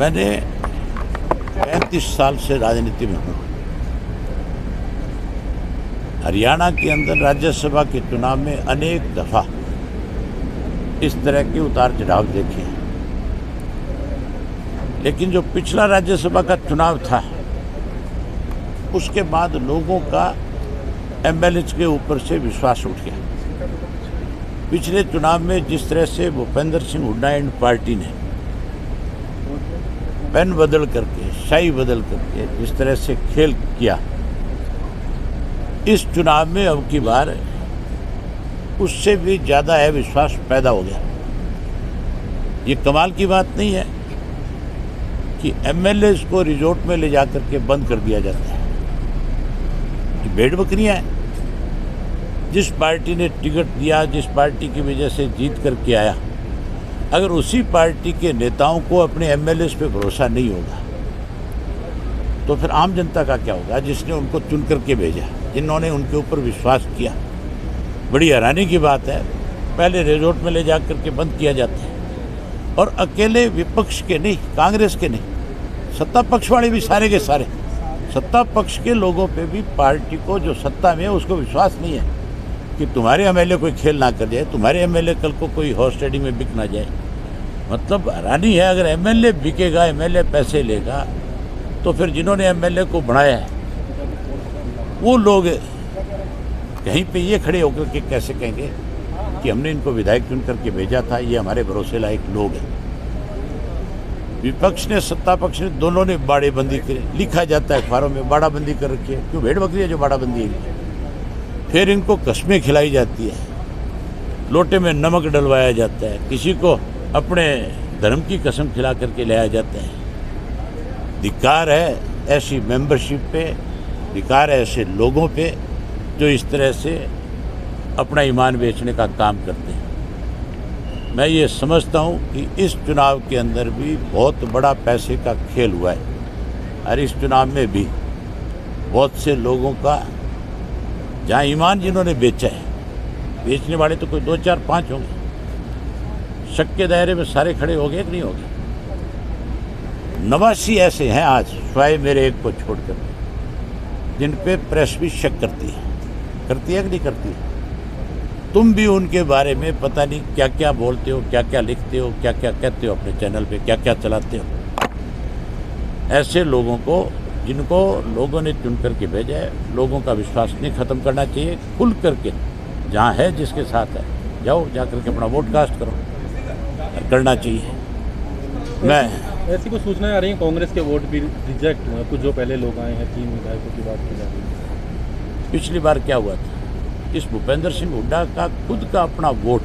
मैंने 35 साल से राजनीति में हूँ। हरियाणा के अंदर राज्यसभा के चुनाव में अनेक दफ़ा इस तरह के उतार चढ़ाव देखे हैं, लेकिन जो पिछला राज्यसभा का चुनाव था उसके बाद लोगों का एमएलए के ऊपर से विश्वास उठ गया। पिछले चुनाव में जिस तरह से भूपेंद्र सिंह हुड्डा एंड पार्टी ने पेन बदल करके, शाही बदल करके जिस तरह से खेल किया, इस चुनाव में अब की बार उससे भी ज़्यादा अविश्वास पैदा हो गया। ये कमाल की बात नहीं है कि एमएलए को रिजॉर्ट में ले जाकर के बंद कर दिया जाता है। ये भेड़ बकरियां हैं। जिस पार्टी ने टिकट दिया, जिस पार्टी की वजह से जीत करके आया, अगर उसी पार्टी के नेताओं को अपने एमएलए पे भरोसा नहीं होगा तो फिर आम जनता का क्या होगा, जिसने उनको चुन करके भेजा, जिन्होंने उनके ऊपर विश्वास किया। बड़ी हैरानी की बात है, पहले रिजॉर्ट में ले जा करके बंद किया जाता है और अकेले विपक्ष के नहीं, कांग्रेस के नहीं, सत्ता पक्ष वाले भी सारे के सारे, सत्ता पक्ष के लोगों पे भी पार्टी को जो सत्ता में है उसको विश्वास नहीं है कि तुम्हारे एमएलए कोई खेल ना कर जाए, तुम्हारे एमएलए कल को कोई हॉर्स ट्रेडिंग में बिक ना जाए। मतलब हैरानी है, अगर एमएलए बिकेगा, एमएलए पैसे लेगा, तो फिर जिन्होंने एमएलए को बढ़ाया है वो लोग कहीं पे ये खड़े होकर के कैसे कहेंगे कि हमने इनको विधायक चुन करके भेजा था, ये हमारे भरोसे लायक लोग हैं। विपक्ष ने, सत्ता पक्ष ने, दोनों ने बाड़ेबंदी करी। लिखा जाता है अखबारों में बाड़ाबंदी कर रखी है। क्यों? भेड़ बकरी है जो बाड़ाबंदी है। फिर इनको कस्में खिलाई जाती है, लोटे में नमक डलवाया जाता है, किसी को अपने धर्म की कसम खिला करके लाया जाता है। धिक्कार है ऐसी मेंबरशिप पे, धिक्कार है ऐसे लोगों पे जो इस तरह से अपना ईमान बेचने का काम करते हैं। मैं ये समझता हूँ कि इस चुनाव के अंदर भी बहुत बड़ा पैसे का खेल हुआ है और इस चुनाव में भी बहुत से लोगों का जहाँ ईमान जिन्होंने बेचा है, बेचने वाले तो कोई 2, 4, 5 होंगे, शक के दायरे में सारे खड़े हो गए कि नहीं हो गए। 89 ऐसे हैं आज, स्वाय मेरे एक को छोड़कर, जिन पे प्रेस भी शक करती है कि नहीं करती है। तुम भी उनके बारे में पता नहीं क्या क्या बोलते हो, क्या क्या लिखते हो, क्या क्या कहते हो, अपने चैनल पे क्या क्या चलाते हो। ऐसे लोगों को, जिनको लोगों ने चुन करके भेजा है, लोगों का विश्वास नहीं ख़त्म करना चाहिए। खुल करके जहाँ है, जिसके साथ है, जाओ जा करके अपना वोट कास्ट करो, करना चाहिए। मैं ऐसी कुछ सूचनाएं आ रही हैं कांग्रेस के वोट भी रिजेक्ट हुए, कुछ जो पहले लोग आए हैं, 3 विधायकों की बात की जा रही है। पिछली बार क्या हुआ था, इस भूपेंद्र सिंह हुड्डा का खुद का अपना वोट,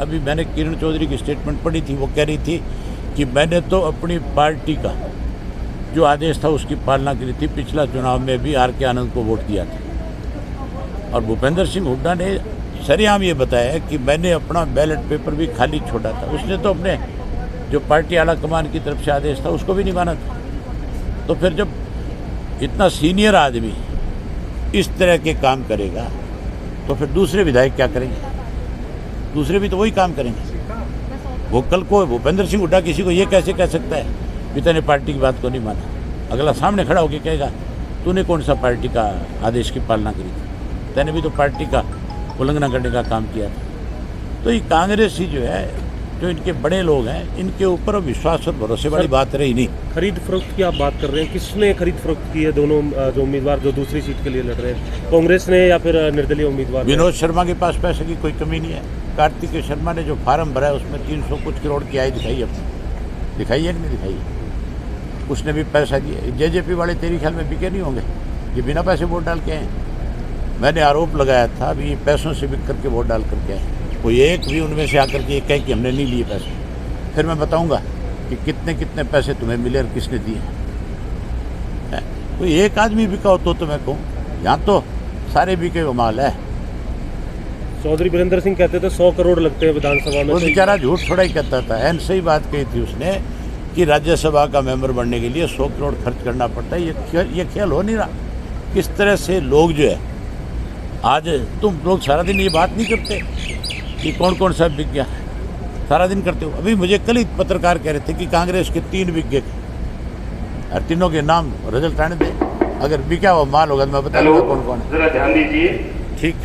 अभी मैंने किरण चौधरी की स्टेटमेंट पढ़ी थी, वो कह रही थी कि मैंने तो अपनी पार्टी का जो आदेश था उसकी पालना करी थी, पिछला चुनाव में भी आर के आनंद को वोट दिया था। और भूपेंद्र सिंह हुड्डा ने सरेआम ये बताया कि मैंने अपना बैलेट पेपर भी खाली छोड़ा था। उसने तो अपने जो पार्टी आला कमान की तरफ से आदेश था उसको भी नहीं माना था। तो फिर जब इतना सीनियर आदमी इस तरह के काम करेगा तो फिर दूसरे विधायक क्या करेंगे? दूसरे भी तो वही काम करेंगे। वो कल को भूपेंद्र सिंह हुड्डा किसी को ये कैसे कह सकता है पिता ने पार्टी की बात को नहीं माना? अगला सामने खड़ा होकर कहेगा तूने कौन सा पार्टी का आदेश की पालना करी थी, तैने भी तो पार्टी का उल्लंघना करने का काम किया था। तो ये कांग्रेस ही जो है, जो इनके बड़े लोग हैं, इनके ऊपर विश्वास और भरोसे वाली बात रही नहीं। खरीद फरोख्त की आप बात कर रहे हैं, किसने खरीद फरोख्त की है? दोनों जो उम्मीदवार जो दूसरी सीट के लिए लड़ रहे हैं, कांग्रेस ने या फिर निर्दलीय उम्मीदवार? विनोद शर्मा के पास पैसे की कोई कमी नहीं है। कार्तिकेय शर्मा ने जो फार्म भरा है उसमें 300 कुछ करोड़ की आय दिखाई है, दिखाई है कि नहीं दिखाई है? उसने भी पैसा दिया। जेजेपी वाले तेरे ख्याल में बिके नहीं होंगे? ये बिना पैसे वोट डाल के आए। मैंने आरोप लगाया था अभी ये पैसों से बिक करके वोट डाल करके आए। कोई एक भी उनमें से आकर के ये कहे कि हमने नहीं लिए पैसे, फिर मैं बताऊंगा कि कितने कितने पैसे तुम्हें मिले और किसने दिए। कोई एक आदमी बिका हो तो मैं कहूँ, यहाँ तो सारे बिके हुए माल है। चौधरी वीरेंद्र सिंह कहते थे 100 करोड़ लगते हैं विधानसभा में। वो बेचारा झूठ थोड़ा ही कहता था, एन सही बात कही थी उसने कि राज्यसभा का मेंबर बनने के लिए 100 करोड़ खर्च करना पड़ता है। ये ख्याल हो नहीं रहा किस तरह से लोग जो है, आज तुम लोग सारा दिन ये बात नहीं करते कि कौन कौन सा बिक गया। सारा दिन करते हो। अभी मुझे कल ही पत्रकार कह रहे थे कि कांग्रेस के 3 बिके और तीनों के नाम रिजल्ट आने दें, अगर बिका हुआ माल होगा तो मैं बता दूंगा कौन कौन है। जरा ध्यान दीजिए। ठीक।